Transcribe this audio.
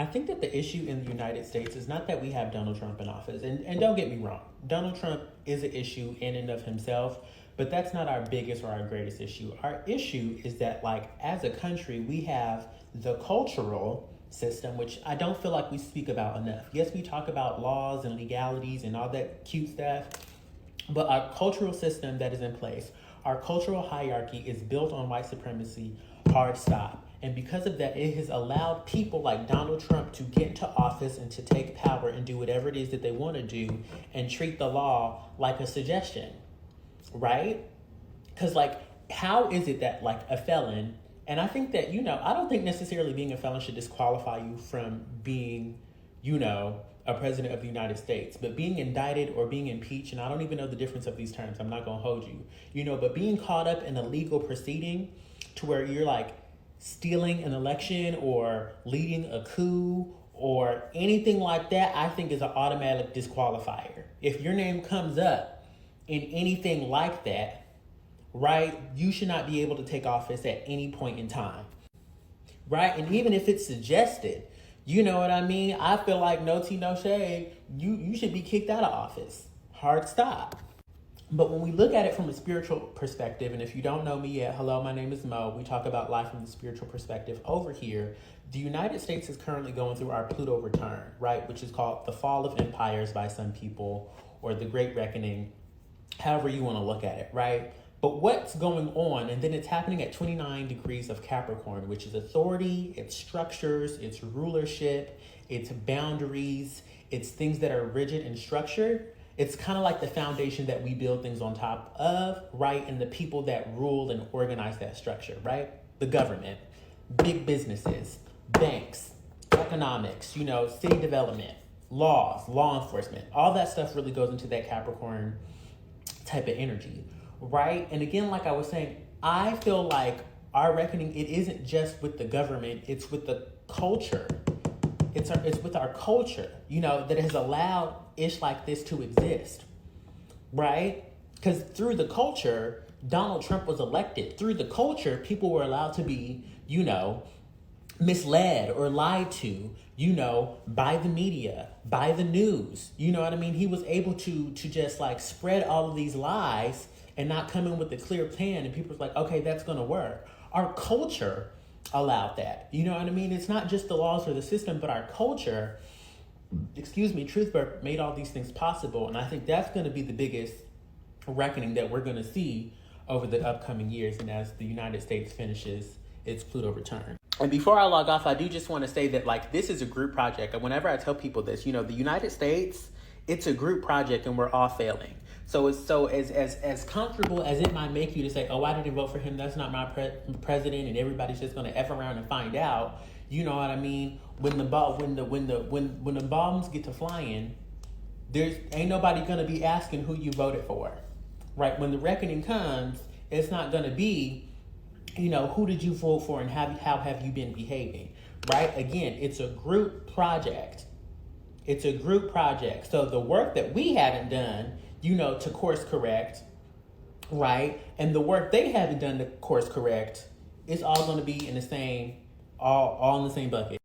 I think that the issue in the United States is not that we have Donald Trump in office. And don't get me wrong, Donald Trump is an issue in and of himself, but that's not our biggest or our greatest issue. Our issue is that, like, as a country, we have the cultural system, which I don't feel like we speak about enough. Yes, we talk about laws and legalities and all that cute stuff, but our cultural system that is in place, our cultural hierarchy is built on white supremacy, hard stop. And because of that, it has allowed people like Donald Trump to get into office and to take power and do whatever it is that they want to do and treat the law like a suggestion, right? Because, like, how is it that, like, a felon, and I think that, I don't think necessarily being a felon should disqualify you from being, a president of the United States, but being indicted or being impeached, and I don't even know the difference of these terms, I'm not going to hold you, but being caught up in a legal proceeding to where you're, like, stealing an election or leading a coup or anything like that, I think is an automatic disqualifier. If your name comes up in anything like that, right, you should not be able to take office at any point in time, right? And even if it's suggested, you know what I mean? I feel like, no tea, no shade, you should be kicked out of office. Hard stop. But when we look at it from a spiritual perspective, and if you don't know me yet, hello, my name is Mo. We talk about life from the spiritual perspective. Over here, the United States is currently going through our Pluto return, right? Which is called the fall of empires by some people, or the Great Reckoning, however you want to look at it, right? But what's going on, and then it's happening at 29 degrees of Capricorn, which is authority, it's structures, it's rulership, it's boundaries, it's things that are rigid and structured. It's kind of like the foundation that we build things on top of, right? And the people that rule and organize that structure, right? The government, big businesses, banks, economics, city development, laws, law enforcement, all that stuff really goes into that Capricorn type of energy, right? And again, like I was saying, I feel like our reckoning, it isn't just with the government, it's with the culture. It's with our culture, that has allowed ish like this to exist, right? Because through the culture, Donald Trump was elected. Through the culture, people were allowed to be, misled or lied to, by the media, by the news. You know what I mean? He was able to just, like, spread all of these lies and not come in with a clear plan. And people were like, okay, that's going to work. Our culture allowed that. You know what I mean? It's not just the laws or the system, but our culture, Truthbird made all these things possible. And I think that's going to be the biggest reckoning that we're going to see over the upcoming years and as the United States finishes its Pluto return. And before I log off, I do just want to say that, like, this is a group project. And whenever I tell people this, the United States, it's a group project and we're all failing. So it's as comfortable as it might make you to say, oh, I didn't vote for him, that's not my president, and everybody's just gonna F around and find out. You know what I mean? When the bombs get to flying, there's ain't nobody gonna be asking who you voted for. Right? When the reckoning comes, it's not gonna be, who did you vote for and how have you been behaving? Right? Again, it's a group project. It's a group project. So the work that we haven't done, to course correct, right? And the work they haven't done to course correct, it's all going to be in the same, all in the same bucket.